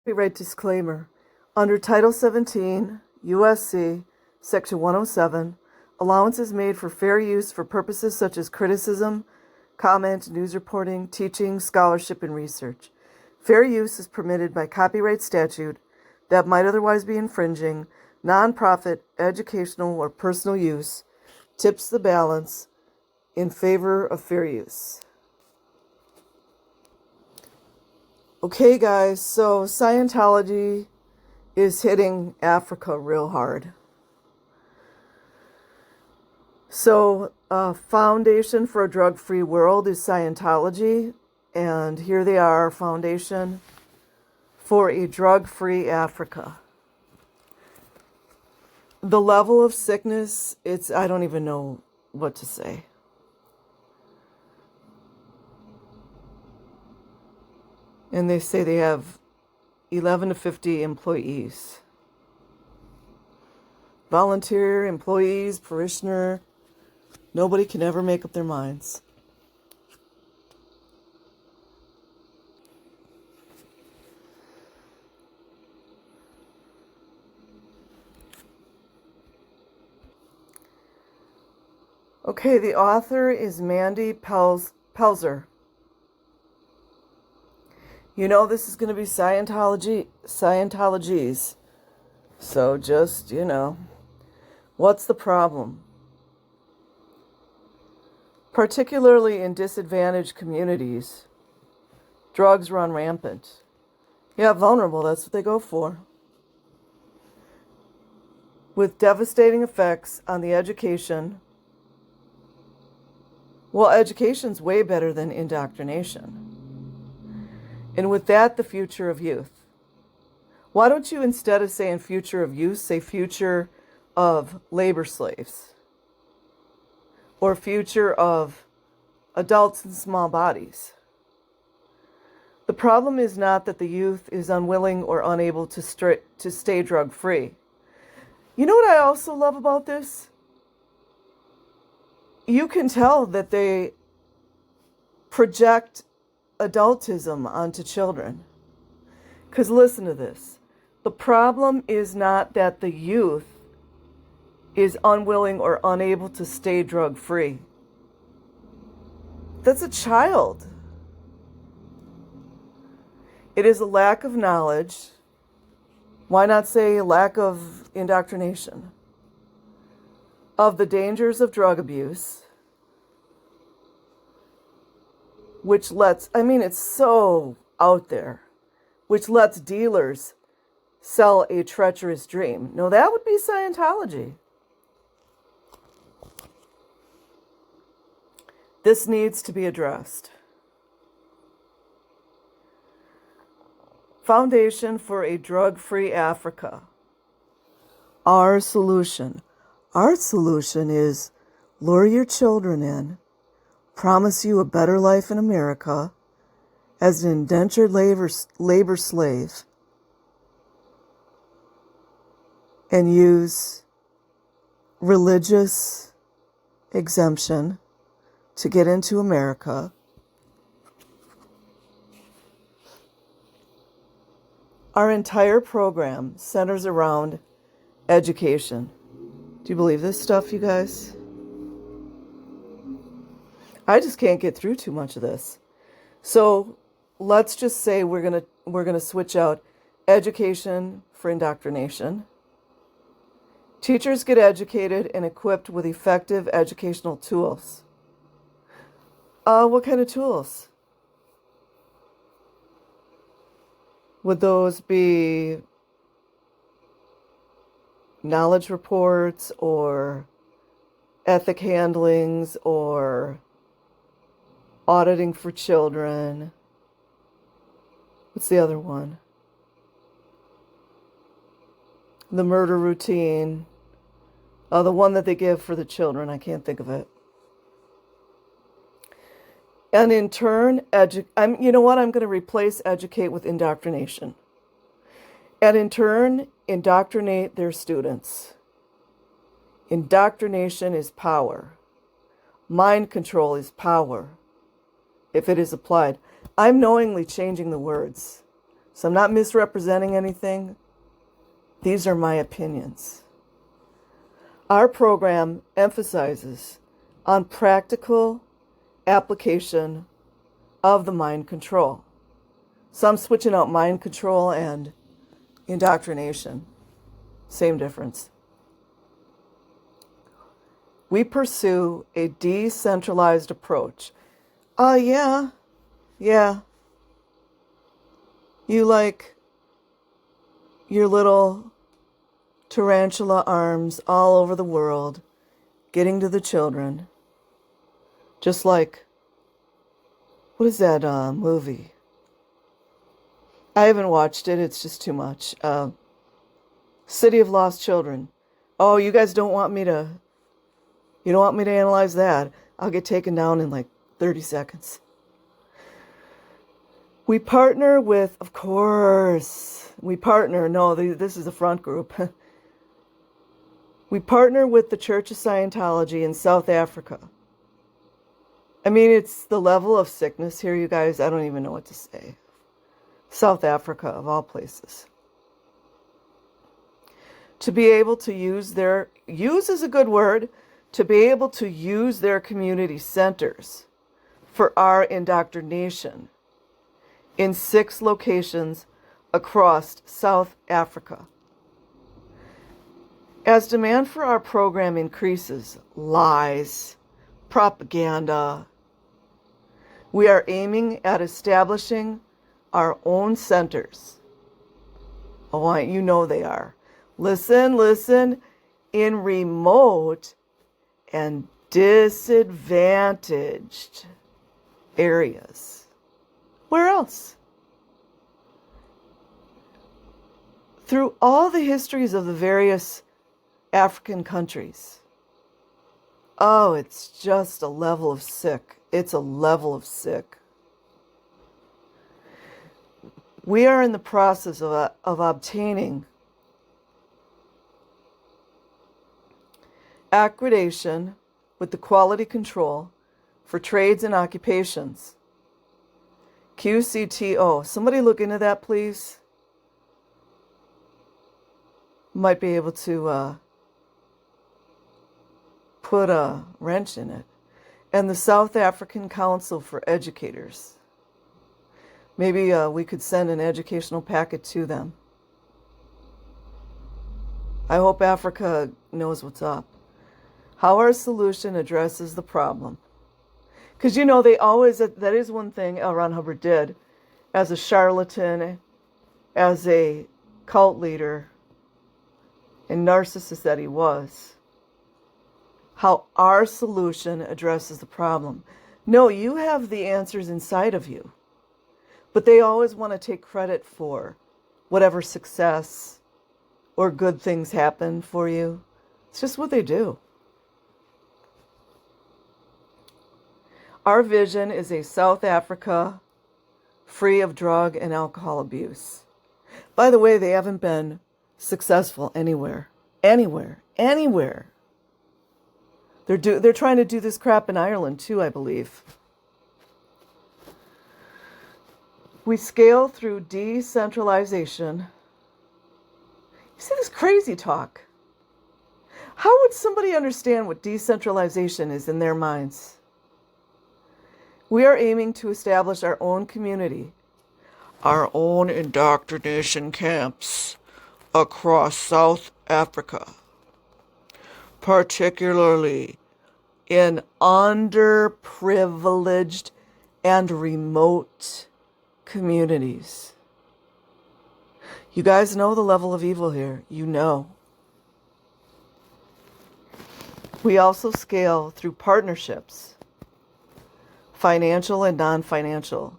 Copyright disclaimer. Under Title 17, U.S.C., Section 107, allowance is made for fair use for purposes such as criticism, comment, news reporting, teaching, scholarship, and research. Fair use is permitted by copyright statute that might otherwise be infringing. Nonprofit, educational, or personal use tips the balance in favor of fair use. Okay, guys, so Scientology is hitting Africa real hard. So, Foundation for a Drug-Free World is Scientology, and here they are, Foundation for a Drug-Free Africa. The level of sickness, I don't even know what to say. And they say they have 11 to 50 employees. Volunteer, employees, parishioner. Nobody can ever make up their minds. Okay, the author is Mandy Pelzer. You know this is going to be Scientology's. So just, what's the problem? Particularly in disadvantaged communities, drugs run rampant. Yeah, vulnerable, that's what they go for. With devastating effects on the education. Well, education's way better than indoctrination. And with that, the future of youth. Why don't you, instead of saying future of youth, say future of labor slaves? Or future of adults in small bodies? The problem is not that the youth is unwilling or unable to stay drug-free. You know what I also love about this? You can tell that they project adultism onto children. Because listen to this. The problem is not that the youth is unwilling or unable to stay drug-free. That's a child. It is a lack of knowledge. Why not say a lack of indoctrination? Of the dangers of drug abuse. Which it's so out there, which lets dealers sell a treacherous dream. No, that would be Scientology. This needs to be addressed. Foundation for a Drug-Free Africa. Our solution is lure your children in, promise you a better life in America as an indentured labor slave, and use religious exemption to get into America. Our entire program centers around education. Do you believe this stuff, you guys? I just can't get through too much of this. So let's just say we're gonna switch out education for indoctrination. Teachers get educated and equipped with effective educational tools. What kind of tools? Would those be knowledge reports or ethic handlings or auditing for children? What's the other one? The murder routine. The one that they give for the children. I can't think of it. And in turn, you know what? I'm going to replace educate with indoctrination. And in turn, indoctrinate their students. Indoctrination is power. Mind control is power, if it is applied. I'm knowingly changing the words. So I'm not misrepresenting anything. These are my opinions. Our program emphasizes on practical application of the mind control. So I'm switching out mind control and indoctrination. Same difference. We pursue a decentralized approach. Yeah. You like your little tarantula arms all over the world, getting to the children. Just like, what is that movie? I haven't watched it, it's just too much. City of Lost Children. Oh, you guys don't want me to analyze that. I'll get taken down in like 30 seconds. We partner with, of course, this is a front group. We partner with the Church of Scientology in South Africa. I mean, it's the level of sickness here, you guys, I don't even know what to say. South Africa, of all places. To be able to use is a good word, to be able to use their community centers for our indoctrination in 6 locations across South Africa. As demand for our program increases, lies, propaganda, we are aiming at establishing our own centers. Oh, you know they are. Listen, in remote and disadvantaged areas. Where else? Through all the histories of the various African countries. Oh, it's just a level of sick. It's a level of sick. We are in the process of obtaining accreditation with the quality control for trades and occupations. QCTO. Somebody look into that, please. Might be able to put a wrench in it. And the South African Council for Educators. Maybe we could send an educational packet to them. I hope Africa knows what's up. How our solution addresses the problem. Because, they always, that is one thing L. Ron Hubbard did as a charlatan, as a cult leader, and narcissist that he was. How our solution addresses the problem. No, you have the answers inside of you. But they always want to take credit for whatever success or good things happen for you. It's just what they do. Our vision is a South Africa free of drug and alcohol abuse. By the way, they haven't been successful anywhere. They're trying to do this crap in Ireland too, I believe. We scale through decentralization. You see this crazy talk. How would somebody understand what decentralization is in their minds? We are aiming to establish our own community, our own indoctrination camps across South Africa, particularly in underprivileged and remote communities. You guys know the level of evil here. You know. We also scale through partnerships, financial and non-financial.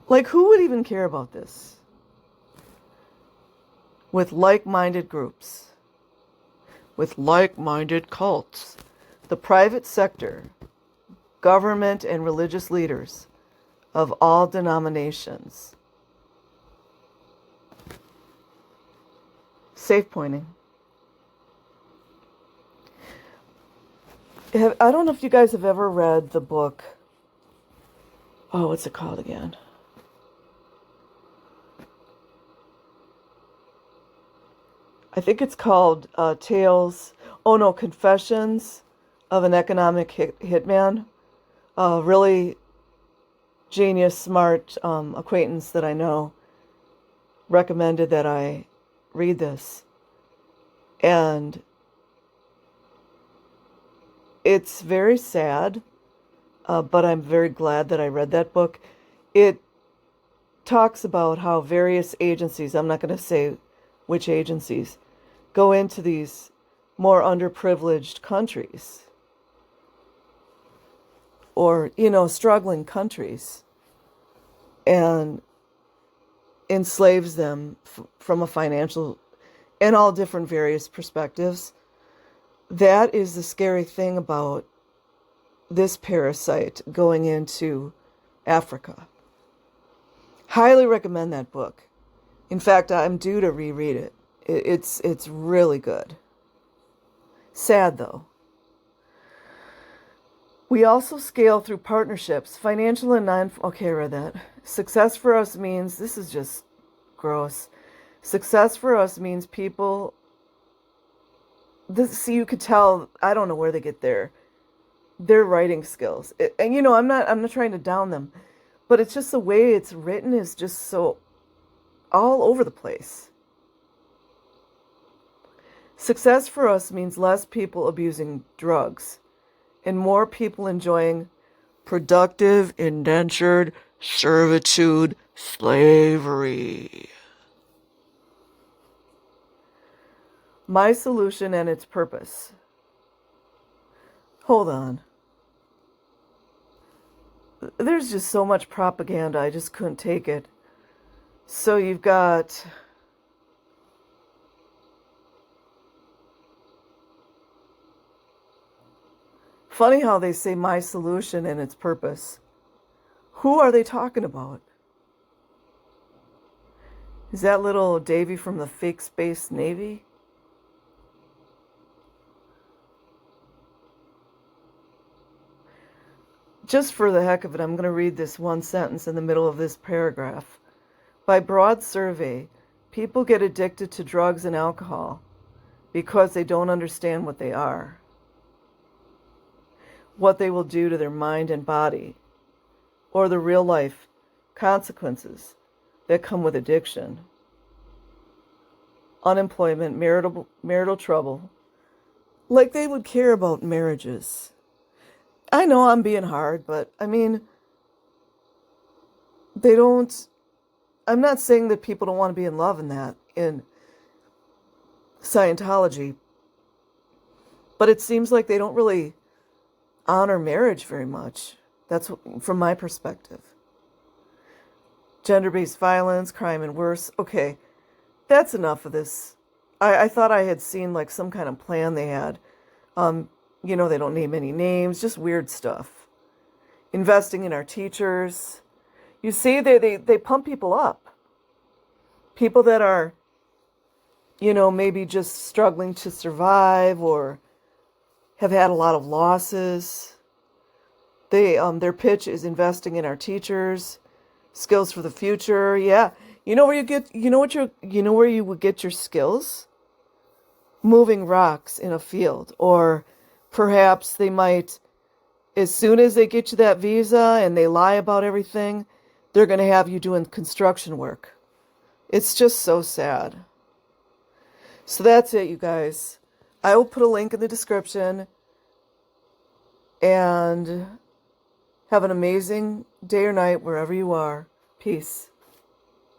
Like, who would even care about this? With like-minded groups, with like-minded cults, the private sector, government, and religious leaders of all denominations. Safe pointing. I don't know if you guys have ever read the book. Oh, what's it called again? I think it's called Confessions of an Economic Hitman. Really genius, smart acquaintance that I know recommended that I read this. And it's very sad, but I'm very glad that I read that book. It talks about how various agencies, I'm not going to say which agencies, go into these more underprivileged countries or, struggling countries and enslaves them from a financial and all different various perspectives. That is the scary thing about this parasite going into Africa. Highly recommend that book. In fact, I'm due to reread it. It's really good. Sad though. We also scale through partnerships, financial and non. Okay, I read that. Success for us means, this is just gross. Success for us means people. See, you could tell. I don't know where they get their writing skills, and I'm not trying to down them, but it's just the way it's written is just so all over the place. Success for us means less people abusing drugs and more people enjoying productive indentured servitude slavery. My solution and its purpose. Hold on. There's just so much propaganda, I just couldn't take it. So you've got funny how they say my solution and its purpose. Who are they talking about? Is that little Davy from the fake Space Navy? Just for the heck of it, I'm going to read this one sentence in the middle of this paragraph. By broad survey, people get addicted to drugs and alcohol because they don't understand what they are, what they will do to their mind and body, or the real life consequences that come with addiction. Unemployment, marital trouble, like they would care about marriages. I know I'm being hard, but I mean, they don't. I'm not saying that people don't want to be in love in Scientology, but it seems like they don't really honor marriage very much. That's from my perspective. Gender-based violence, crime, and worse. Okay, that's enough of this. I thought I had seen like some kind of plan they had. They don't name any names, just weird stuff. Investing in our teachers. You see, they pump people up. People that are, maybe just struggling to survive or have had a lot of losses. Their pitch is investing in our teachers, skills for the future. Yeah, where you would get your skills? Moving rocks in a field, or perhaps they might, as soon as they get you that visa and they lie about everything, they're going to have you doing construction work. It's just so sad. So that's it, you guys. I will put a link in the description. And have an amazing day or night wherever you are. Peace.